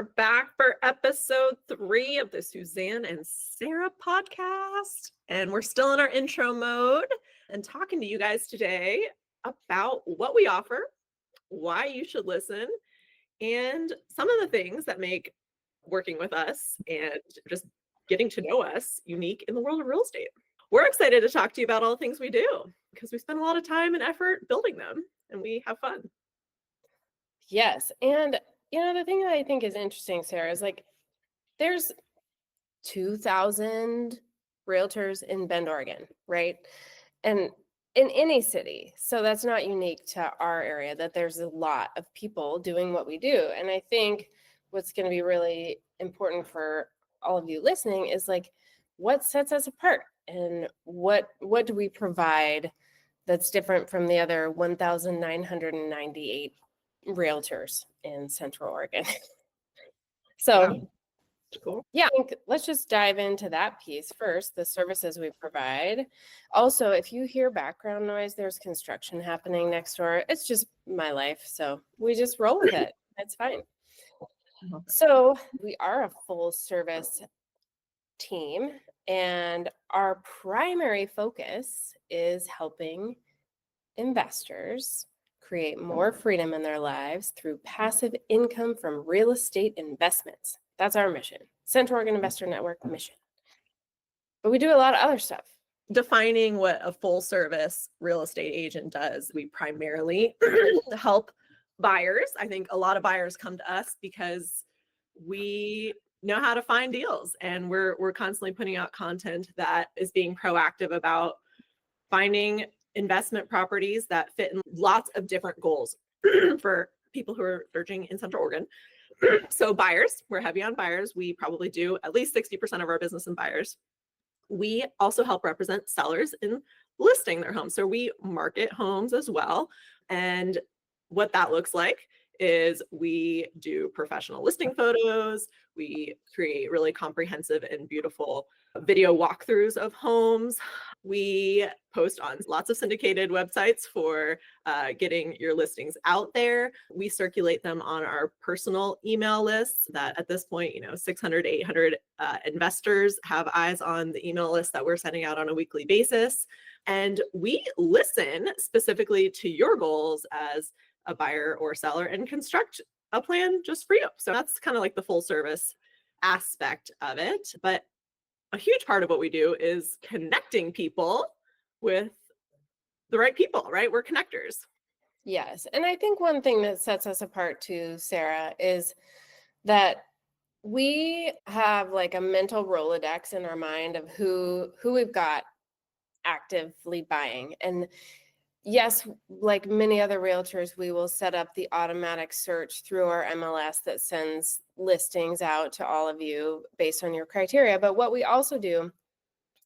are back for episode 3 of the Suzanne and Sarah podcast. And we're still in our intro mode and talking to you guys today about what we offer, why you should listen, and some of the things that make working with us and just getting to know us unique in the world of real estate. We're excited to talk to you about all the things we do because we spend a lot of time and effort building them and we have fun. Yes. And the thing that I think is interesting, Sarah, is like there's 2,000 realtors in Bend, Oregon, right? And in any city. So that's not unique to our area, that there's a lot of people doing what we do. And I think what's going to be really important for all of you listening is like, what sets us apart and what do we provide that's different from the other 1,998 realtors in Central Oregon. So, Cool. Yeah, I think let's just dive into that piece first, the services we provide. Also, if you hear background noise, there's construction happening next door. It's just my life, so we just roll with it. It's fine. So we are a full service team, and our primary focus is helping investors create more freedom in their lives through passive income from real estate investments. That's our mission, Central Oregon Investor Network mission. But we do a lot of other stuff. Defining what a full service real estate agent does, we primarily help buyers. I think a lot of buyers come to us because we know how to find deals, and we're constantly putting out content that is being proactive about finding investment properties that fit in lots of different goals for people who are searching in Central Oregon. So buyers, we're heavy on buyers. We probably do at least 60% of our business in buyers. We also help represent sellers in listing their homes. So we market homes as well. And what that looks like is we do professional listing photos. We create really comprehensive and beautiful video walkthroughs of homes. We post on lots of syndicated websites for getting your listings out there. We circulate them on our personal email lists that at this point, 600, 800 investors have eyes on the email list that we're sending out on a weekly basis. And we listen specifically to your goals as a buyer or seller and construct a plan just for you. So that's kind of like the full service aspect of it. But a huge part of what we do is connecting people with the right people, right? We're connectors. Yes. And I think one thing that sets us apart too, Sarah, is that we have like a mental Rolodex in our mind of who we've got actively buying. And yes, like many other realtors, we will set up the automatic search through our MLS that sends listings out to all of you based on your criteria. But what we also do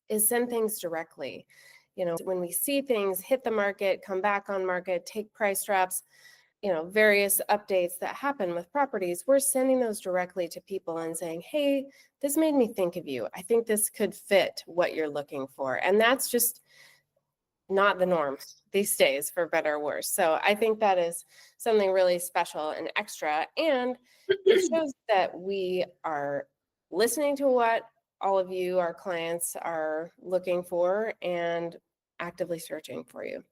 is send things directly. When we see things hit the market, come back on market, take price drops, various updates that happen with properties, we're sending those directly to people and saying, hey, this made me think of you. I think this could fit what you're looking for. And that's just not the norm these days, for better or worse. So I think that is something really special and extra. And it shows that we are listening to what all of you, our clients, are looking for and actively searching for you.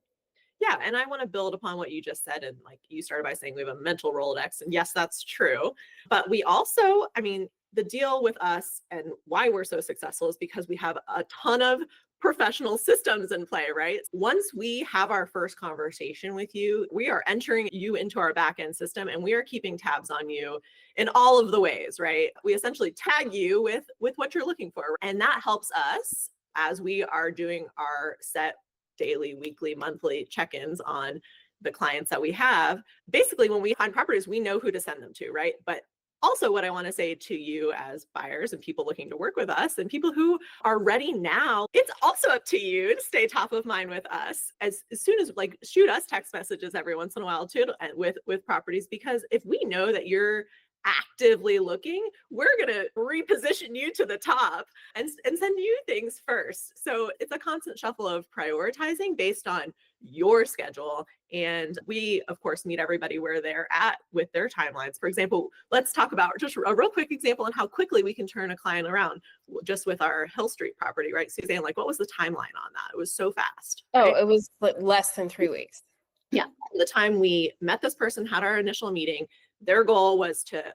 Yeah. And I want to build upon what you just said. And like you started by saying we have a mental Rolodex. And yes, that's true. But we also, the deal with us and why we're so successful is because we have a ton of professional systems in play, right? Once we have our first conversation with you, we are entering you into our back-end system and we are keeping tabs on you in all of the ways, right? We essentially tag you with what you're looking for. And that helps us as we are doing our set daily, weekly, monthly check-ins on the clients that we have. Basically, when we find properties, we know who to send them to, right? But also what I want to say to you as buyers and people looking to work with us and people who are ready now, it's also up to you to stay top of mind with us as soon as shoot us text messages every once in a while too with properties, because if we know that you're actively looking, we're going to reposition you to the top and send you things first. So it's a constant shuffle of prioritizing based on your schedule. And we, of course, meet everybody where they're at with their timelines. For example, let's talk about just a real quick example on how quickly we can turn a client around just with our Hill Street property, right? Suzanne, like what was the timeline on that? It was so fast. Oh, Right? it was like less than 3 weeks. Yeah. The time we met this person, had our initial meeting, their goal was to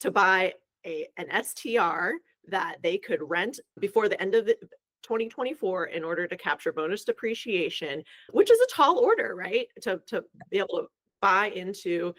to buy an STR that they could rent before the end of the 2024 in order to capture bonus depreciation, which is a tall order, right? To be able to buy into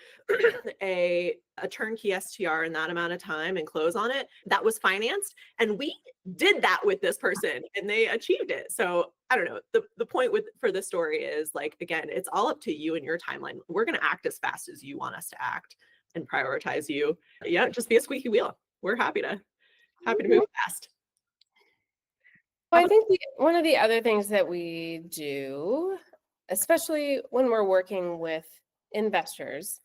a turnkey STR in that amount of time and close on it. That was financed. And we did that with this person and they achieved it. So I don't know. The point for this story is like, again, it's all up to you and your timeline. We're going to act as fast as you want us to act and prioritize you. Yeah, just be a squeaky wheel. We're happy to move fast. Well, I think one of the other things that we do, especially when we're working with investors,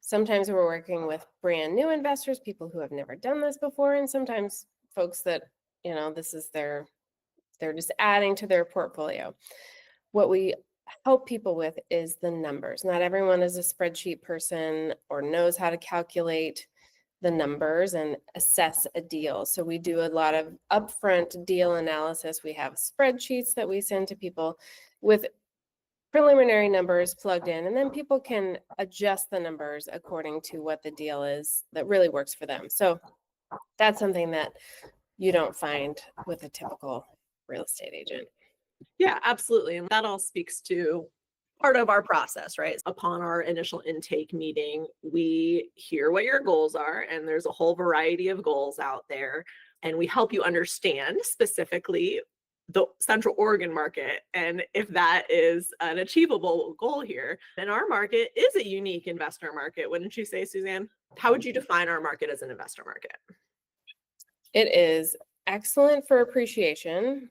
sometimes we're working with brand new investors, people who have never done this before, and sometimes folks that, this is they're just adding to their portfolio. What we help people with is the numbers. Not everyone is a spreadsheet person or knows how to calculate the numbers and assess a deal. So we do a lot of upfront deal analysis. We have spreadsheets that we send to people with preliminary numbers plugged in, and then people can adjust the numbers according to what the deal is that really works for them. So that's something that you don't find with a typical real estate agent. Yeah, absolutely. And that all speaks to part of our process, right? Upon our initial intake meeting, we hear what your goals are, and there's a whole variety of goals out there. And we help you understand specifically the Central Oregon market and if that is an achievable goal here. And our market is a unique investor market, wouldn't you say, Suzanne? How would you define our market as an investor market? It is excellent for appreciation.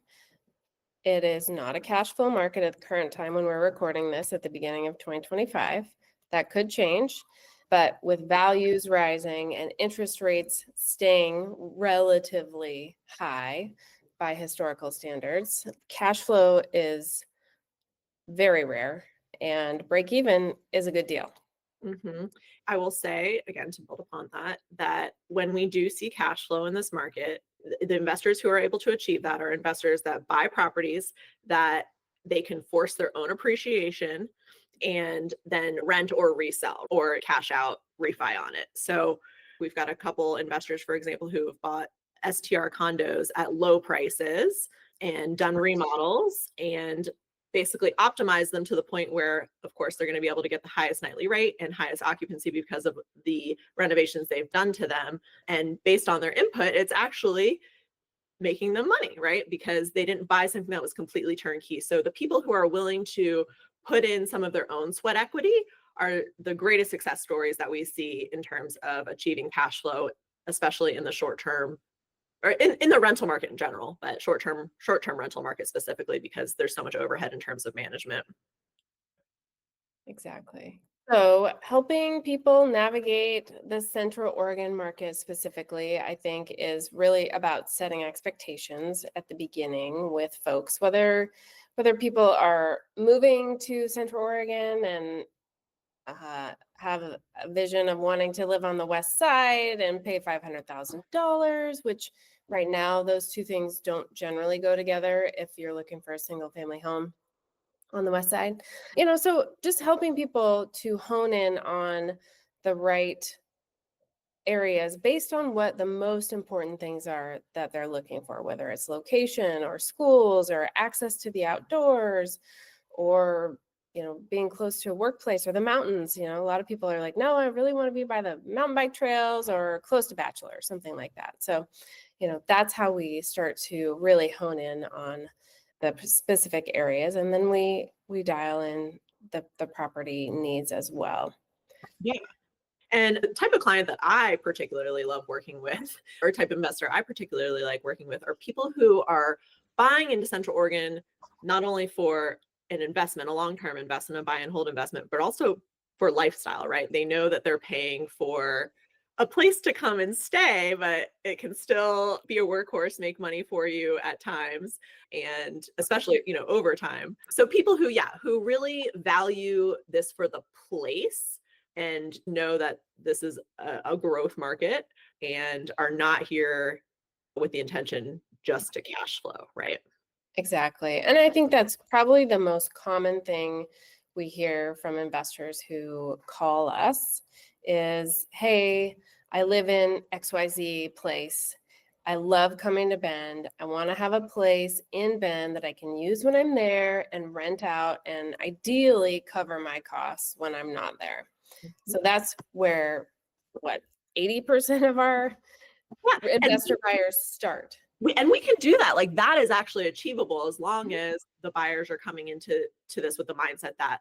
It is not a cash flow market at the current time when we're recording this at the beginning of 2025. That could change, but with values rising and interest rates staying relatively high by historical standards, cash flow is very rare and break even is a good deal. Mm-hmm. I will say, again, to build upon that, that when we do see cash flow in this market, the investors who are able to achieve that are investors that buy properties that they can force their own appreciation and then rent or resell or cash out, refi on it. So we've got a couple investors, for example, who have bought STR condos at low prices and done remodels and basically optimize them to the point where, of course, they're going to be able to get the highest nightly rate and highest occupancy because of the renovations they've done to them. And based on their input, it's actually making them money, right? Because they didn't buy something that was completely turnkey. So the people who are willing to put in some of their own sweat equity are the greatest success stories that we see in terms of achieving cash flow, especially in the short term or in the rental market in general, but short-term rental market specifically, because there's so much overhead in terms of management. Exactly. So helping people navigate the Central Oregon market specifically, I think, is really about setting expectations at the beginning with folks, whether people are moving to Central Oregon and have a vision of wanting to live on the west side and pay $500,000, which right now those two things don't generally go together if you're looking for a single family home on the west side. So just helping people to hone in on the right areas based on what the most important things are that they're looking for, whether it's location or schools or access to the outdoors or being close to a workplace or the mountains. A lot of people are like, no, I really want to be by the mountain bike trails or close to Bachelor or something like that. So, that's how we start to really hone in on the specific areas. And then we dial in the property needs as well. Yeah. And the type of client that I particularly love working with, or type of investor I particularly like working with, are people who are buying into Central Oregon, not only for an investment, a long-term investment, a buy and hold investment, but also for lifestyle, right? They know that they're paying for a place to come and stay, but it can still be a workhorse, make money for you at times, and especially, over time. So people who, yeah, who really value this for the place and know that this is a growth market and are not here with the intention just to cash flow, right? Exactly. And I think that's probably the most common thing we hear from investors who call us is, hey, I live in XYZ place. I love coming to Bend. I want to have a place in Bend that I can use when I'm there and rent out and ideally cover my costs when I'm not there. So that's where, what, 80% of our Yeah. investor buyers start. We can do that. Like that is actually achievable as long as the buyers are coming into this with the mindset that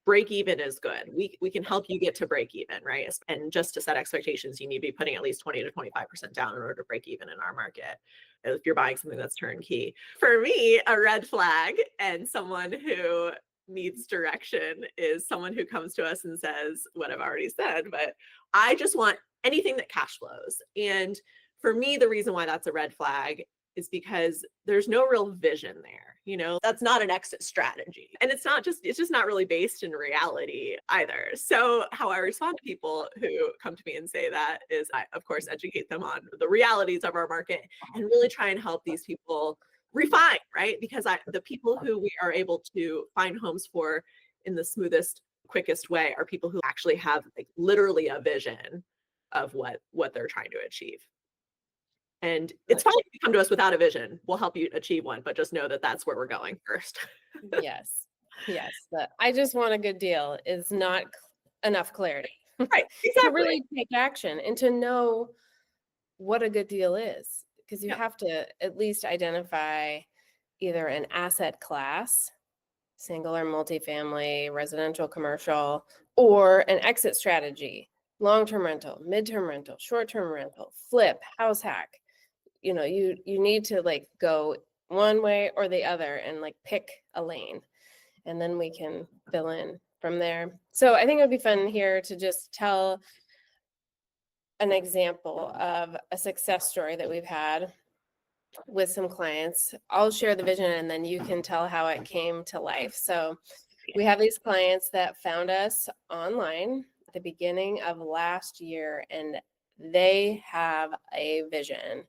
break even is good. We can help you get to break even, right? And just to set expectations, you need to be putting at least 20 to 25% down in order to break even in our market if you're buying something that's turnkey. For me, a red flag and someone who needs direction is someone who comes to us and says what I've already said, but I just want anything that cash flows. And for me, the reason why that's a red flag is because there's no real vision there. That's not an exit strategy. And it's just not really based in reality either. So how I respond to people who come to me and say that is I, of course, educate them on the realities of our market and really try and help these people refine, right? Because the people who we are able to find homes for in the smoothest, quickest way are people who actually have like literally a vision of what they're trying to achieve. And it's fine if you come to us without a vision. We'll help you achieve one, but just know that that's where we're going first. Yes. Yes. But I just want a good deal is not enough clarity Right, to exactly. really take action and to know what a good deal is. Because you Yep. have to at least identify either an asset class, single or multifamily, residential, commercial, or an exit strategy, long-term rental, mid-term rental, short-term rental, flip, house hack. You need to like go one way or the other and like pick a lane, and then we can fill in from there. So I think it would be fun here to just tell an example of a success story that we've had with some clients. I'll share the vision and then you can tell how it came to life. So we have these clients that found us online at the beginning of last year, and they have a vision.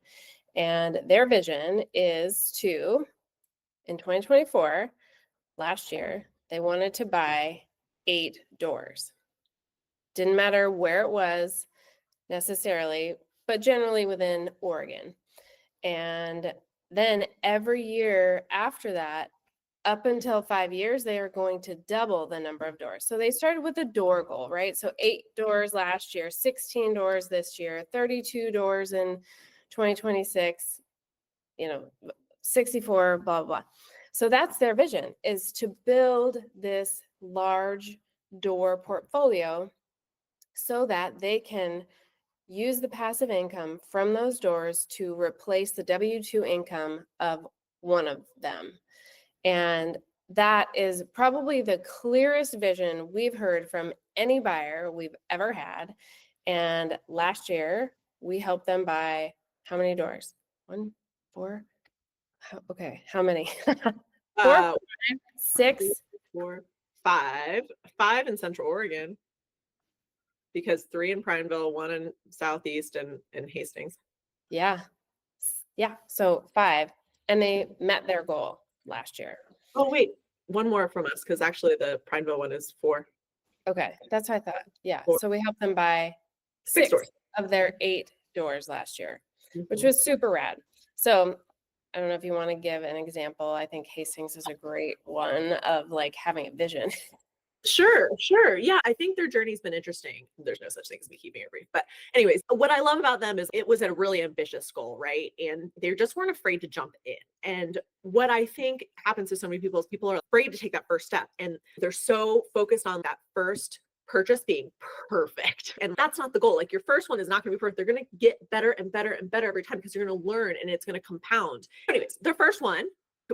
And their vision is to, in 2024, last year, they wanted to buy 8 doors. Didn't matter where it was necessarily, but generally within Oregon. And then every year after that, up until 5 years, they are going to double the number of doors. So they started with a door goal, right? So 8 doors last year, 16 doors this year, 32 doors in 2026, 64, blah, blah. So that's their vision, is to build this large door portfolio so that they can use the passive income from those doors to replace the W-2 income of one of them. And that is probably the clearest vision we've heard from any buyer we've ever had. And last year, we helped them buy how many doors? 1, 4. Okay, how many? 4, 5, 6. 4, 5. 5 in Central Oregon because 3 in Prineville, 1 in Southeast and Hastings. Yeah. So 5. And they met their goal last year. Oh, wait, 1 more from us because actually the Prineville one is 4. Okay, that's what I thought. Yeah. 4. So we helped them buy 6 doors of their 8 doors last year, which Mhm. was super rad. So I don't know if you want to give an example. I think Hastings is a great one of like having a vision. Sure. Yeah, I think their journey's been interesting. There's no such thing as me keeping it brief. But anyways, what I love about them is it was a really ambitious goal, right? And they just weren't afraid to jump in. And what I think happens to so many people is people are afraid to take that first step. And they're so focused on that first purchase being perfect. And that's not the goal. Like your first one is not going to be perfect. They're going to get better and better and better every time because you're going to learn and it's going to compound. Anyways, their first one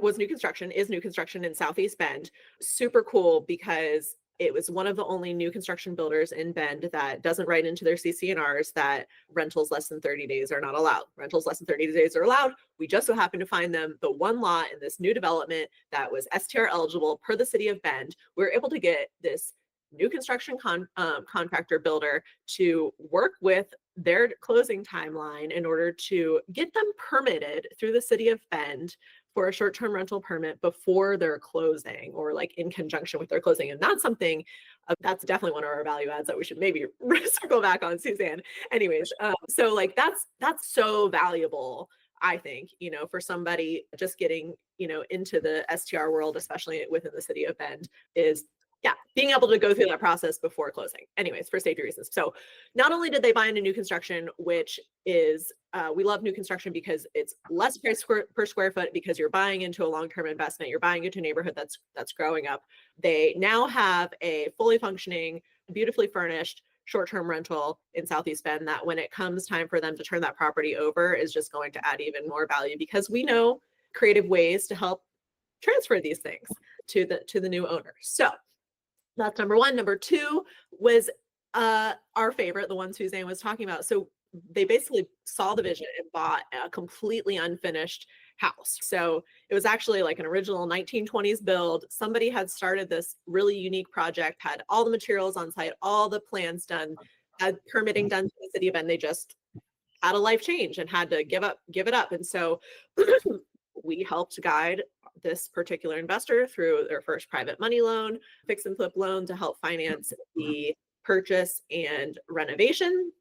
is new construction in Southeast Bend. Super cool because It was one of the only new construction builders in Bend that doesn't write into their CC&Rs that rentals less than 30 days are not allowed. Rentals less than 30 days are allowed. We just so happened to find them the one lot in this new development that was STR eligible per the city of Bend. We were able to get this new construction contractor builder to work with their closing timeline in order to get them permitted through the city of Bend for a short-term rental permit before their closing, or like in conjunction with their closing. And that's something that's definitely one of our value adds that we should maybe circle back on, Suzanne. Anyways, so like that's so valuable, I think, for somebody just getting, into the STR world, especially within the city of Bend, is being able to go through that process before closing. Anyways, for safety reasons. So not only did they buy into new construction, which is, we love new construction because it's less price per square foot, because you're buying into a long-term investment. You're buying into a neighborhood that's growing up. They now have a fully functioning, beautifully furnished short-term rental in Southeast Bend that when it comes time for them to turn that property over is just going to add even more value, because we know creative ways to help transfer these things to the new owner. So that's number one. Number two was our favorite, the one Suzanne was talking about. So they basically saw the vision and bought a completely unfinished house. So it was actually like an original 1920s build. Somebody had started this really unique project, had all the materials on site, all the plans done, had permitting done to the city of Bend. They just had a life change and had to give it up. And so we helped guide this particular investor through their first private money loan, fix and flip loan, to help finance the purchase and renovation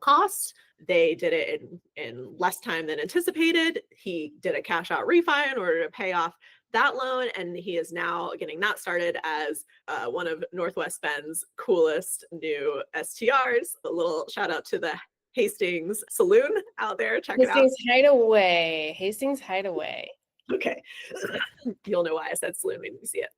costs. They did it in less time than anticipated. He did a cash out refi in order to pay off that loan, and he is now getting that started as one of Northwest Bend's coolest new STRs. A little shout out to the Hastings Saloon out there. Check it out. Hastings Hideaway. Okay. You'll know why I said saloon when you see it.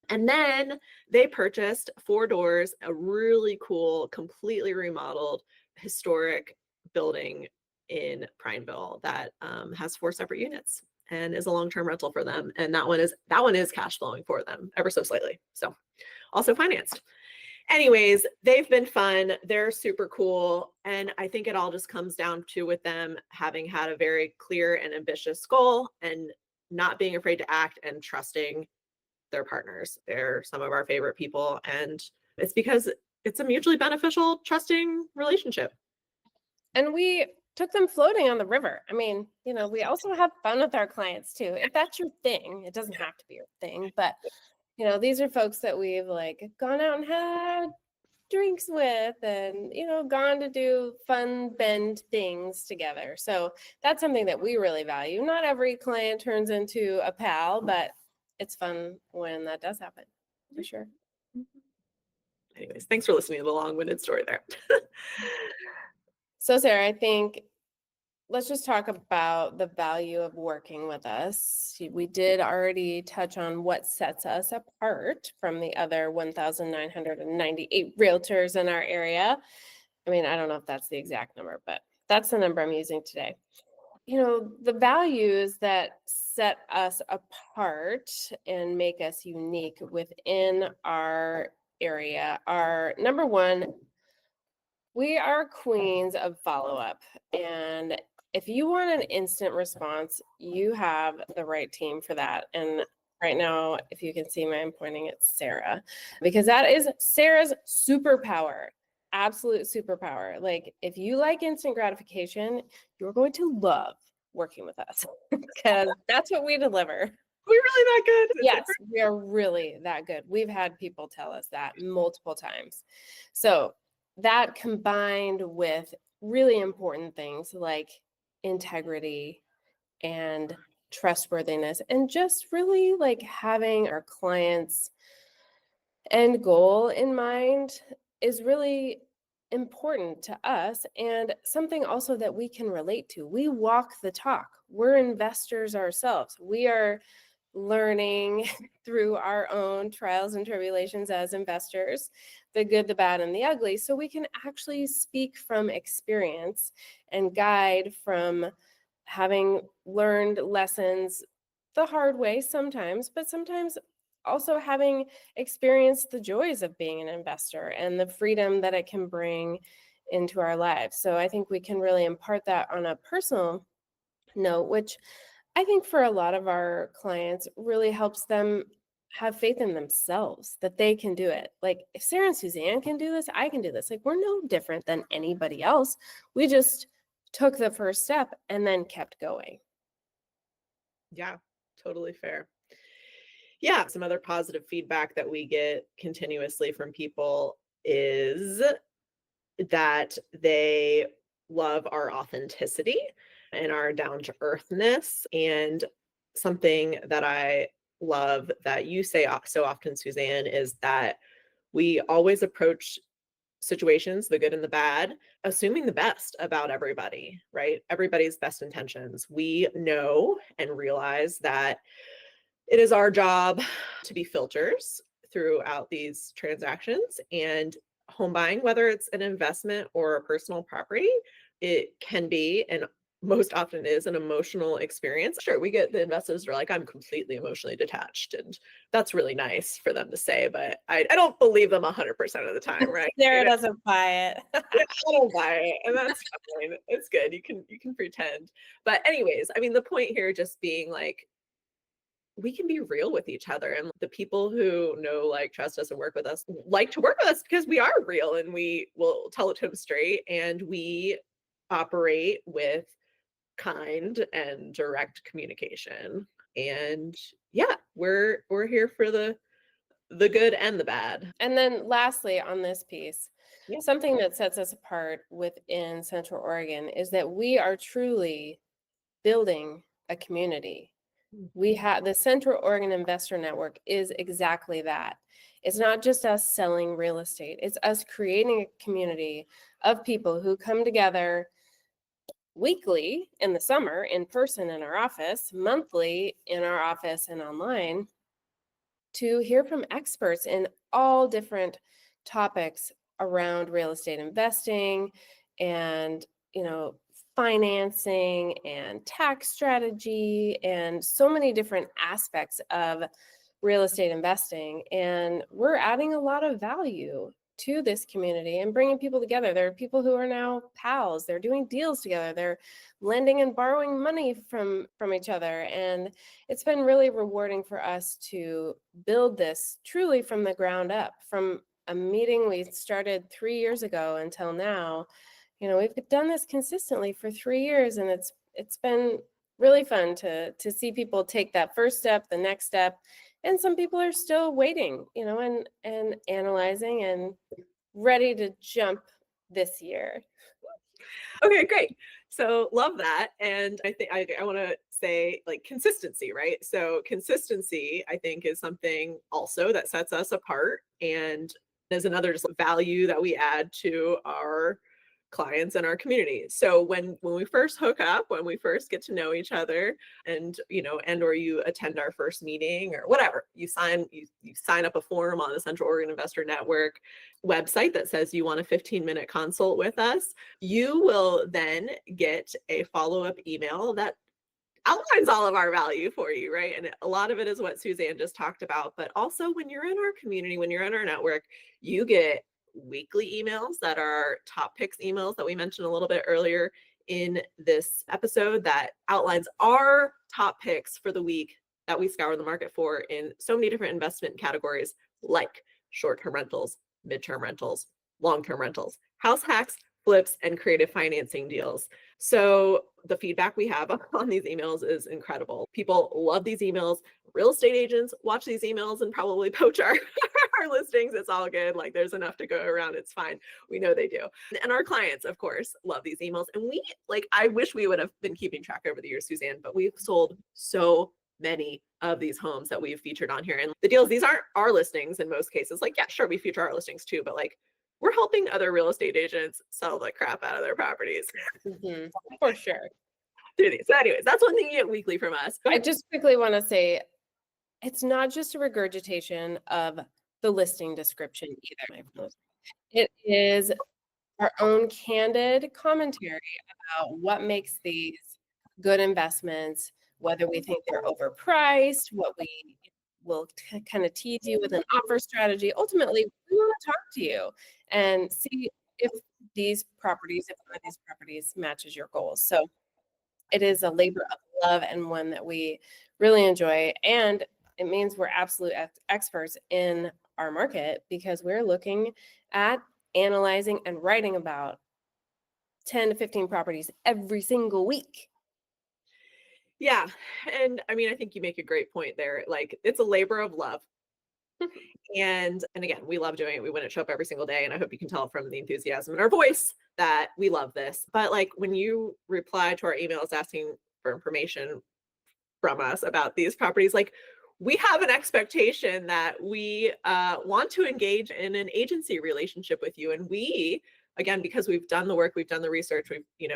And then they purchased 4 doors, a really cool, completely remodeled historic building in Prineville that has 4 separate units and is a long-term rental for them. And that one is cash flowing for them ever so slightly. So also financed. Anyways, they've been fun. They're super cool. And I think it all just comes down to, with them having had a very clear and ambitious goal and not being afraid to act and trusting their partners. They're some of our favorite people. And it's because it's a mutually beneficial, trusting relationship. And we took them floating on the river. I mean, we also have fun with our clients too. If that's your thing, it doesn't have to be your thing, but these are folks that we've like gone out and had drinks with, and gone to do fun Bend things together. So that's something that we really value. Not every client turns into a pal, but it's fun when that does happen, for sure. Anyways, thanks for listening to the long-winded story there. So Sarah, I think let's just talk about the value of working with us. We did already touch on what sets us apart from the other 1,998 realtors in our area. I mean, I don't know if that's the exact number, but that's the number I'm using today. The values that set us apart and make us unique within our area are, number one, we are queens of follow-up. And if you want an instant response, you have the right team for that. And right now, if you can see me, I'm pointing at Sarah, because that is Sarah's superpower, absolute superpower. Like, if you like instant gratification, you're going to love working with us, because that's what we deliver. We're really that good. Yes, we are really that good. We've had people tell us that multiple times. So that, combined with really important things like integrity and trustworthiness, and just really like having our clients' end goal in mind, is really important to us, and something also that we can relate to. We walk the talk. We're investors ourselves. We are learning through our own trials and tribulations as investors, the good, the bad, and the ugly. So we can actually speak from experience and guide from having learned lessons the hard way sometimes, but sometimes also having experienced the joys of being an investor and the freedom that it can bring into our lives. So I think we can really impart that on a personal note, which I think for a lot of our clients really helps them have faith in themselves that they can do it. Like if Sarah and Suzanne can do this, I can do this. Like we're no different than anybody else. We just took the first step and then kept going. Yeah, totally fair. Yeah, some other positive feedback that we get continuously from people is that they love our authenticity and our down to earthness. And something that I love that you say so often, Suzanne, is that we always approach situations, the good and the bad, assuming the best about everybody, right? Everybody's best intentions. We know and realize that it is our job to be filters throughout these transactions, and home buying, whether it's an investment or a personal property, it can be and most often is an emotional experience. Sure, we get the investors are like, I'm completely emotionally detached. And that's really nice for them to say, but I don't believe them 100% of the time, right? Sarah doesn't buy it. Yeah, I don't buy it, and that's fine. It's good. You can pretend. But anyways, I mean, the point here just being like, we can be real with each other, and the people who know, like, trust us and work with us like to work with us because we are real and we will tell it to them straight, and we operate with kind and direct communication. And yeah, we're here for the good and the bad. And then lastly, on this piece, Yeah. something that sets us apart within Central Oregon is that we are truly building a community. We have the Central Oregon Investor Network is exactly that. It's not just us selling real estate, it's us creating a community of people who come together weekly in the summer in person in our office, monthly in our office and online to hear from experts in all different topics around real estate investing and, you know, financing and tax strategy and so many different aspects of real estate investing. And we're adding a lot of value to this community and bringing people together. There are people who are now pals. They're doing deals together. They're lending and borrowing money from each other. And it's been really rewarding for us to build this truly from the ground up, from a meeting we started 3 years ago until now. You know, we've done this consistently for 3 years, and it's been really fun to see people take that first step, the next step, and some people are still waiting, you know, and analyzing and ready to jump this year. Okay, great. So love that. And I think I want to say, like, consistency, right? So consistency, I think, is something also that sets us apart and is another just value that we add to our clients and our community. So when we first hook up, when we first get to know each other, and and or you attend our first meeting or whatever, you sign up a form on the Central Oregon Investor Network website that says you want a 15-minute consult with us. You will then get a follow-up email that outlines all of our value for you, right? And a lot of it is what Suzanne just talked about. But also, when you're in our community, when you're in our network, you get weekly emails that are top picks emails that we mentioned a little bit earlier in this episode that outlines our top picks for the week that we scour the market for in so many different investment categories, like short-term rentals, midterm rentals, long-term rentals, house hacks, flips, and creative financing deals. So the feedback we have on these emails is incredible. People love these emails. Real estate agents watch these emails and probably poach our, our listings. It's all good. Like, there's enough to go around. It's fine. We know they do. And our clients, of course, love these emails. And I wish we would have been keeping track over the years, Suzanne, but we've sold so many of these homes that we've featured on here. And the deals, these aren't our listings in most cases. Like, yeah, sure, we feature our listings too, but like, we're helping other real estate agents sell the crap out of their properties. For sure. Through these. So anyways, that's one thing you get weekly from us. I just quickly want to say it's not just a regurgitation of the listing description either. It is our own candid commentary about what makes these good investments, whether we think they're overpriced, what we we'll kind of tease you with an offer strategy. Ultimately, we want to talk to you and see if one of these properties matches your goals. So it is a labor of love and one that we really enjoy. And it means we're absolute experts in our market because we're looking at analyzing and writing about 10 to 15 properties every single week. Yeah. And I mean, I think you make a great point there. Like, it's a labor of love. And again, we love doing it. We wouldn't show up every single day. And I hope you can tell from the enthusiasm in our voice that we love this. But like, when you reply to our emails asking for information from us about these properties, like, we have an expectation that we want to engage in an agency relationship with you. And we, again, because we've done the work, we've done the research, we've,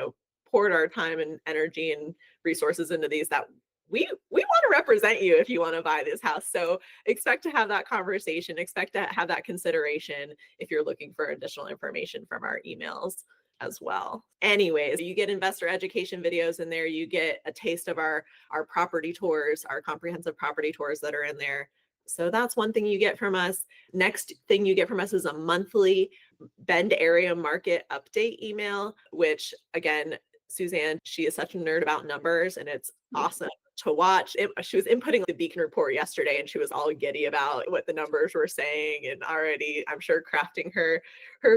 poured our time and energy and resources into these, that we want to represent you if you want to buy this house. So expect to have that conversation, expect to have that consideration if you're looking for additional information from our emails as well. Anyways, you get investor education videos in there. You get a taste of our property tours, our comprehensive property tours that are in there. So that's one thing you get from us. Next thing you get from us is a monthly Bend area market update email, which again, Suzanne, she is such a nerd about numbers, and it's awesome to watch. She was inputting the Beacon report yesterday, and she was all giddy about what the numbers were saying, and already, I'm sure, crafting her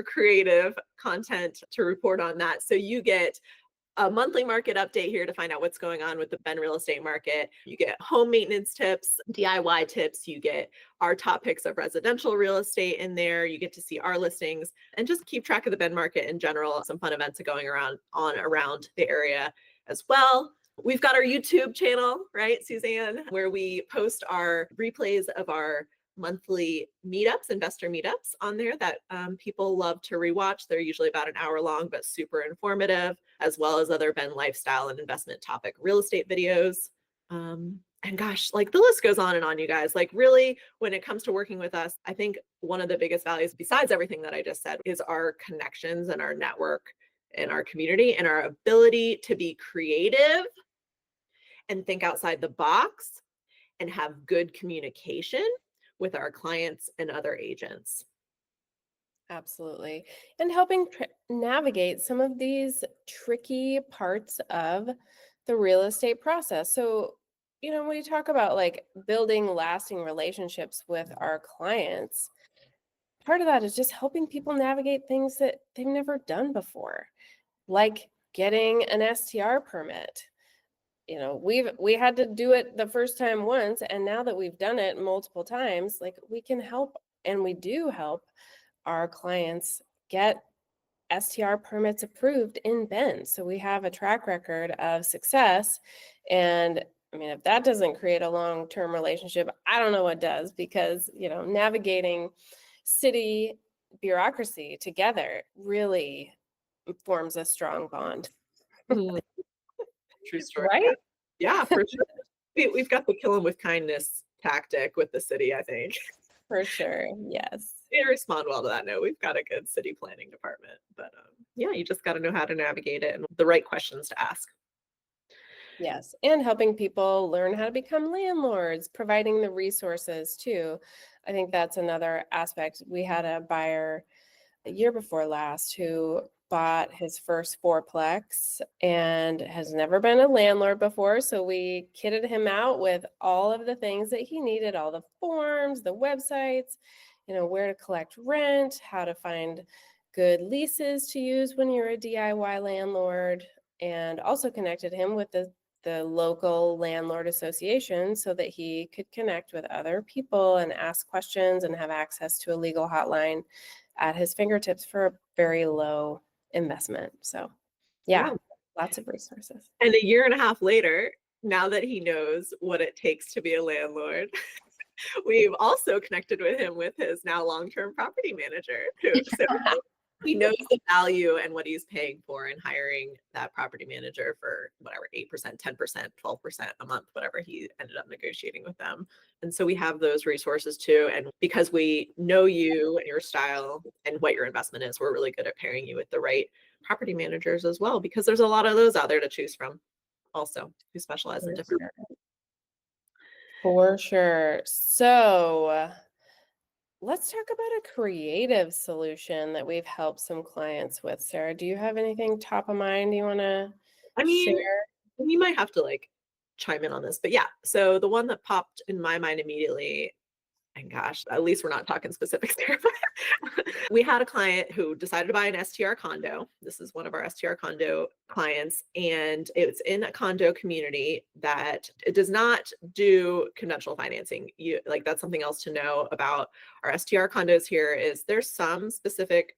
creative content to report on that. So you get a monthly market update here to find out what's going on with the Bend real estate market. You get home maintenance tips, DIY tips. You get our top picks of residential real estate in there. You get to see our listings and just keep track of the Bend market in general. Some fun events are going around the area as well. We've got our YouTube channel, right, Suzanne, where we post our replays of our monthly meetups, investor meetups on there that people love to rewatch. They're usually about an hour long, but super informative, as well as other Bend lifestyle and investment topic real estate videos. And gosh, like, the list goes on and on, you guys. Like, really, when it comes to working with us, I think one of the biggest values, besides everything that I just said, is our connections and our network and our community and our ability to be creative and think outside the box and have good communication with our clients and other agents. Absolutely. And helping navigate some of these tricky parts of the real estate process. So, when you talk about like building lasting relationships with our clients, part of that is just helping people navigate things that they've never done before, like getting an STR permit. We had to do it the first time once, and now that we've done it multiple times, like, we can help, and we do help our clients get STR permits approved in Bend. So we have a track record of success. And I mean, if that doesn't create a long-term relationship, I don't know what does, because, navigating city bureaucracy together really forms a strong bond. True story. Right? Yeah, for sure. We've got the kill 'em with kindness tactic with the city, I think. For sure. Yes. They respond well to that. No, we've got a good city planning department, but yeah, you just got to know how to navigate it and the right questions to ask. Yes. And helping people learn how to become landlords, providing the resources too. I think that's another aspect. We had a buyer the year before last who bought his first fourplex and has never been a landlord before. So we kitted him out with all of the things that he needed, all the forms, the websites, where to collect rent, how to find good leases to use when you're a DIY landlord, and also connected him with the local landlord association so that he could connect with other people and ask questions and have access to a legal hotline at his fingertips for a very low investment. So yeah, lots of resources. And a year and a half later, now that he knows what it takes to be a landlord, we've also connected with him with his now long-term property manager. So he knows the value and what he's paying for in hiring that property manager for whatever, 8%, 10%, 12% a month, whatever he ended up negotiating with them. And so we have those resources too. And because we know you and your style and what your investment is, we're really good at pairing you with the right property managers as well, because there's a lot of those out there to choose from also who specialize in different. For sure. So let's talk about a creative solution that we've helped some clients with. Sarah, do you have anything top of mind you want to I mean, share? we might have to like chime in on this, but yeah. So the one that popped in my mind immediately, and gosh, at least we're not talking specifics there. We had a client who decided to buy an STR condo. This is one of our STR condo clients, and it's in a condo community that it does not do conventional financing. You like that's something else to know about our STR condos here is there's some specific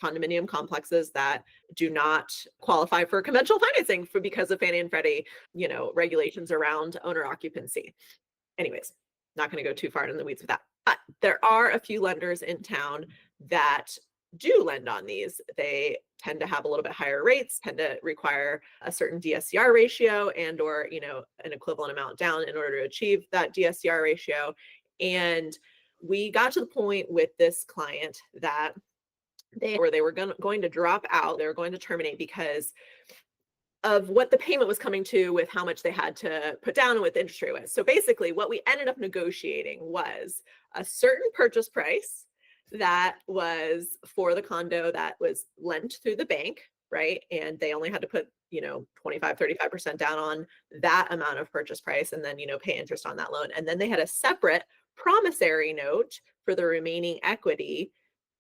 condominium complexes that do not qualify for conventional financing for because of Fannie and Freddie, regulations around owner occupancy. Anyways, not going to go too far in the weeds with that. But there are a few lenders in town that do lend on these. They tend to have a little bit higher rates, tend to require a certain DSCR ratio and or, an equivalent amount down in order to achieve that DSCR ratio. And we got to the point with this client that they were going to drop out, they were going to terminate because of what the payment was coming to with how much they had to put down and what the interest rate was. So basically what we ended up negotiating was a certain purchase price that was for the condo that was lent through the bank, right? And they only had to put, 25, 35% down on that amount of purchase price and then, pay interest on that loan. And then they had a separate promissory note for the remaining equity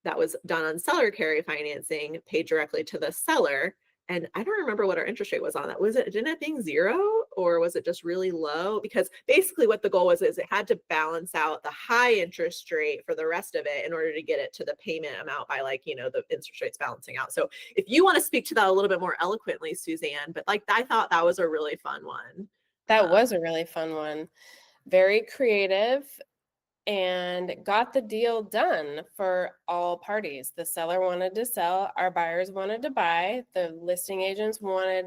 that was done on seller carry financing paid directly to the seller. And I don't remember what our interest rate was on that. Didn't it being zero or was it just really low? Because basically what the goal was is it had to balance out the high interest rate for the rest of it in order to get it to the payment amount by the interest rates balancing out. So if you want to speak to that a little bit more eloquently, Suzanne, but I thought that was a really fun one. That was a really fun one. Very creative and got the deal done for all parties. The seller wanted to sell, our buyers wanted to buy, the listing agents wanted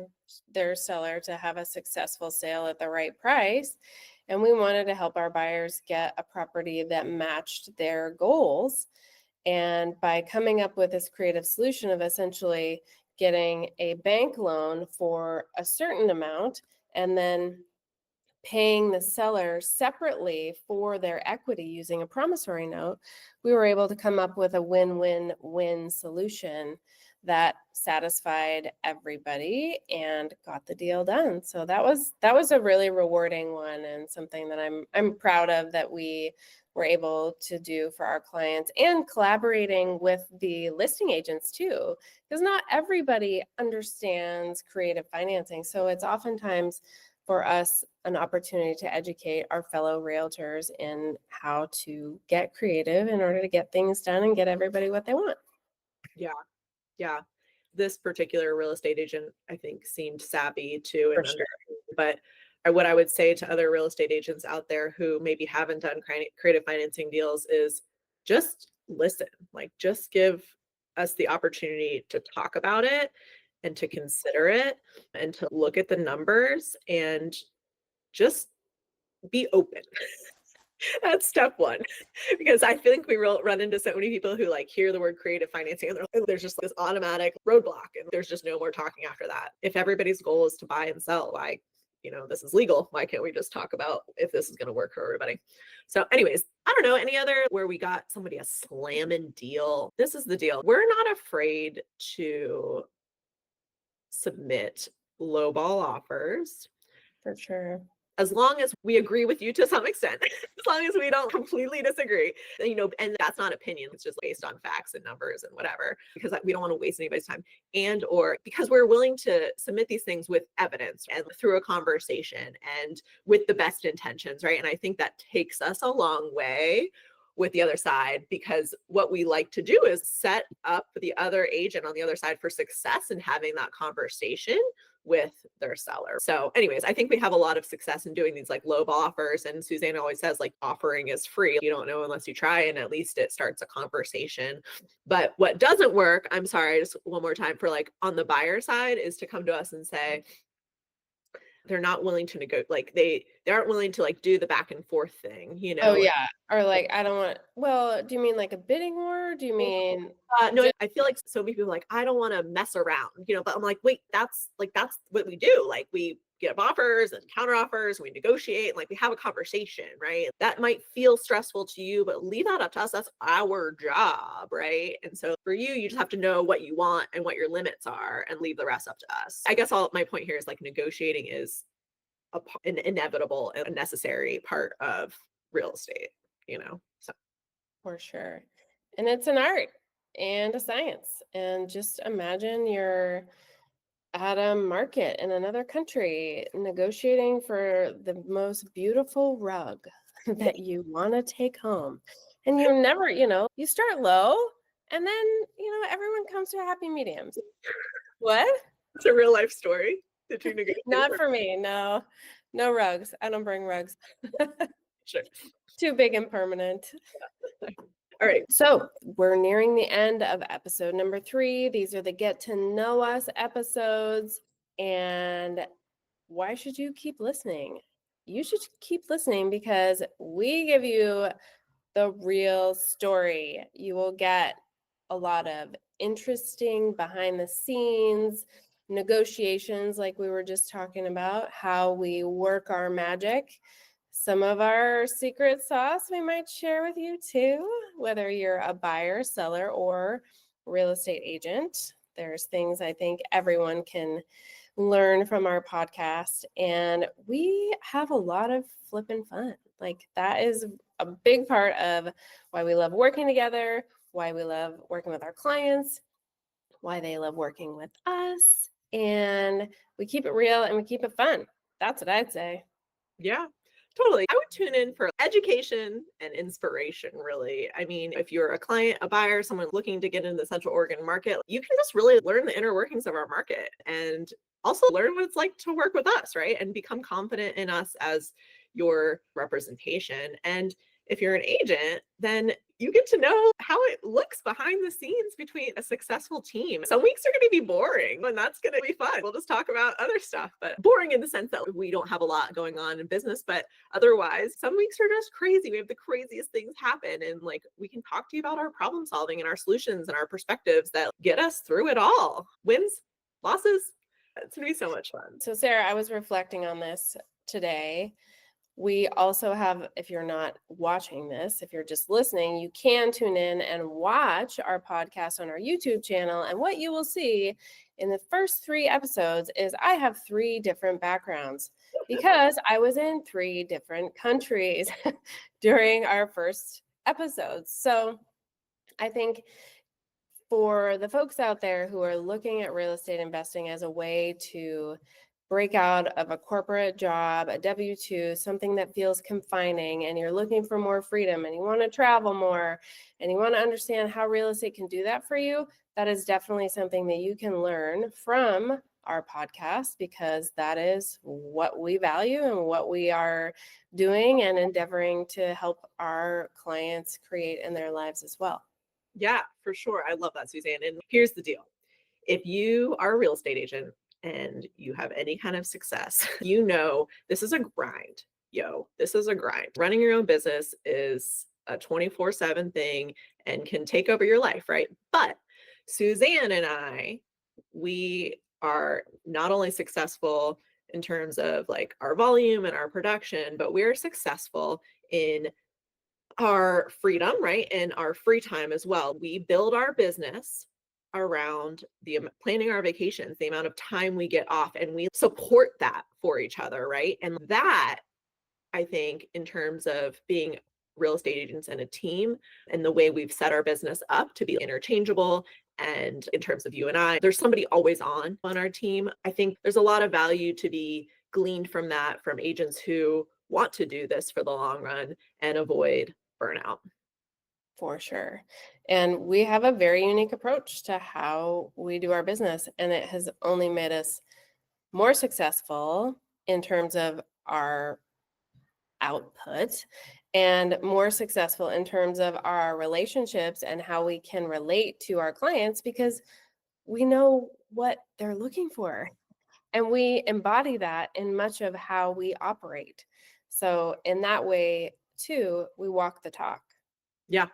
their seller to have a successful sale at the right price, and we wanted to help our buyers get a property that matched their goals. And by coming up with this creative solution of essentially getting a bank loan for a certain amount and then paying the seller separately for their equity using a promissory note, we were able to come up with a win-win-win solution that satisfied everybody and got the deal done. So that was a really rewarding one and something that I'm proud of that we were able to do for our clients and collaborating with the listing agents too, because not everybody understands creative financing. So it's oftentimes for us an opportunity to educate our fellow realtors in how to get creative in order to get things done and get everybody what they want. Yeah. Yeah. This particular real estate agent, I think, seemed savvy too. For sure. But what I would say to other real estate agents out there who maybe haven't done creative financing deals is just listen, just give us the opportunity to talk about it and to consider it and to look at the numbers and just be open. That's step one. Because I think we run into so many people who hear the word creative financing and there's just this automatic roadblock and there's just no more talking after that. If everybody's goal is to buy and sell, this is legal. Why can't we just talk about if this is going to work for everybody? So anyways, I don't know any other where we got somebody a slamming deal. This is the deal. We're not afraid to submit lowball offers For sure. as long as we agree with you to some extent, as long as we don't completely disagree, and that's not opinion, it's just based on facts and numbers and whatever, because we don't want to waste anybody's time and or because we're willing to submit these things with evidence and through a conversation and with the best intentions, right? And I think that takes us a long way with the other side, because what we like to do is set up the other agent on the other side for success in having that conversation with their seller. So anyways, I think we have a lot of success in doing these low ball offers. And Suzanne always says offering is free. You don't know unless you try, and at least it starts a conversation. But what doesn't work, I'm sorry, just one more time, for on the buyer side, is to come to us and say, they're not willing to negotiate, they aren't willing to do the back and forth thing, Oh yeah. Or I don't want, well, do you mean a bidding war? Do you mean No, I feel so many people I don't want to mess around, but I'm wait, that's what we do. We get offers and counter offers. We negotiate, like we have a conversation, right? That might feel stressful to you, but leave that up to us. That's our job, right? And so for you, you just have to know what you want and what your limits are and leave the rest up to us. I guess all my point here is like negotiating is an inevitable and a necessary part of real estate, So For sure. And it's an art and a science. And just imagine you're at a market in another country negotiating for the most beautiful rug that you want to take home. And you never, you start low and then, everyone comes to a happy medium. What? it's a real life story. Did you negotiate? Not for me. No, no rugs. I don't bring rugs. Sure. Too big and permanent. All right. So we're nearing the end of episode number 3. These are the get to know us episodes. And why should you keep listening? You should keep listening because we give you the real story. You will get a lot of interesting behind the scenes negotiations, like we were just talking about, how we work our magic. Some of our secret sauce we might share with you too, whether you're a buyer, seller, or real estate agent. There's things I think everyone can learn from our podcast, and we have a lot of flippin' fun. Like that is a big part of why we love working together, why we love working with our clients, why they love working with us, and we keep it real and we keep it fun. That's what I'd say. Yeah. Totally. I would tune in for education and inspiration, really. I mean, if you're a client, a buyer, someone looking to get into the Central Oregon market, you can just really learn the inner workings of our market and also learn what it's like to work with us, right? And become confident in us as your representation. And if you're an agent, then you get to know how it looks behind the scenes between a successful team. Some weeks are going to be boring and that's going to be fun. We'll just talk about other stuff, but boring in the sense that we don't have a lot going on in business, but otherwise some weeks are just crazy. We have the craziest things happen and like we can talk to you about our problem solving and our solutions and our perspectives that get us through it all. Wins, losses. It's going to be so much fun. So Sarah, I was reflecting on this today. We also have, if you're not watching this, if you're just listening, you can tune in and watch our podcast on our YouTube channel. And what you will see in the first 3 episodes is I have 3 different backgrounds because I was in 3 different countries during our first episodes. So I think for the folks out there who are looking at real estate investing as a way to break out of a corporate job, a W-2, something that feels confining, and you're looking for more freedom and you want to travel more and you want to understand how real estate can do that for you, that is definitely something that you can learn from our podcast because that is what we value and what we are doing and endeavoring to help our clients create in their lives as well. Yeah, for sure. I love that, Suzanne. And here's the deal. If you are a real estate agent and you have any kind of success, this is a grind. This is a grind. Running your own business is a 24/7 thing and can take over your life, right? But Suzanne and I, we are not only successful in terms of like our volume and our production, but we're successful in our freedom, right? And our free time as well. We build our business around planning our vacations, the amount of time we get off, and we support that for each other, right? And that, I think, in terms of being real estate agents and a team and the way we've set our business up to be interchangeable. And in terms of you and I, there's somebody always on our team. I think there's a lot of value to be gleaned from that, from agents who want to do this for the long run and avoid burnout. For sure. And we have a very unique approach to how we do our business. And it has only made us more successful in terms of our output and more successful in terms of our relationships and how we can relate to our clients because we know what they're looking for. And we embody that in much of how we operate. So in that way, too, we walk the talk. Yeah.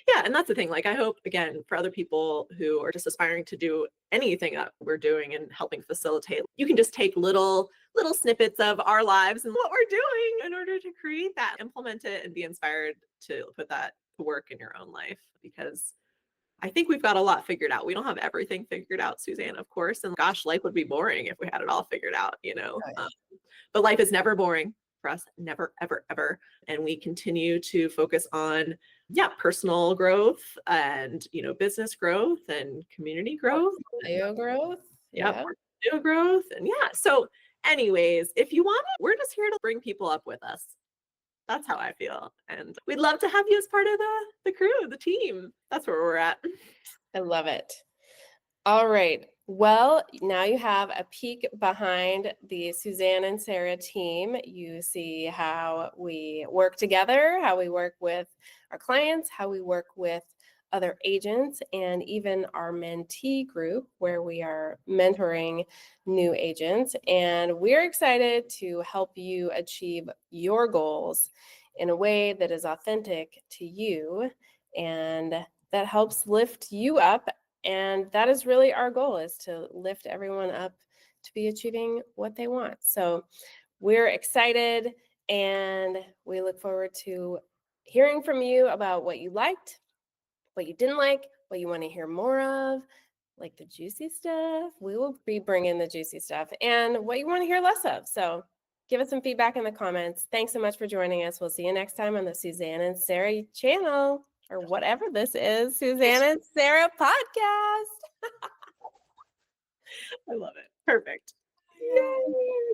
Yeah. And that's the thing. Like, I hope, again, for other people who are just aspiring to do anything that we're doing and helping facilitate, you can just take little little snippets of our lives and what we're doing in order to create that, implement it, and be inspired to put that to work in your own life. Because I think we've got a lot figured out. We don't have everything figured out, Suzanne, of course. And gosh, life would be boring if we had it all figured out, you know. Oh, yeah. But life is never boring for us, never, ever, ever. And we continue to focus on, yeah, personal growth and, you know, business growth and community growth. Portfolio growth. Yeah, Yeah. portfolio growth. And yeah, so anyways, if you want it, we're just here to bring people up with us. That's how I feel. And we'd love to have you as part of the crew, the team. That's where we're at. I love it. All right. Well, now you have a peek behind the Suzanne and Sarah team. You see how we work together, how we work with our clients, how we work with other agents, and even our mentee group where we are mentoring new agents. And we're excited to help you achieve your goals in a way that is authentic to you and that helps lift you up. And that is really our goal, is to lift everyone up to be achieving what they want. So we're excited and we look forward to hearing from you about what you liked, what you didn't like, what you want to hear more of, like the juicy stuff. We will be bringing the juicy stuff, and what you want to hear less of. So give us some feedback in the comments. Thanks so much for joining us. We'll see you next time on the Suzanne and Sarah channel, or whatever this is, Suzanne and Sarah podcast. I love it. Perfect. Yeah. Yay.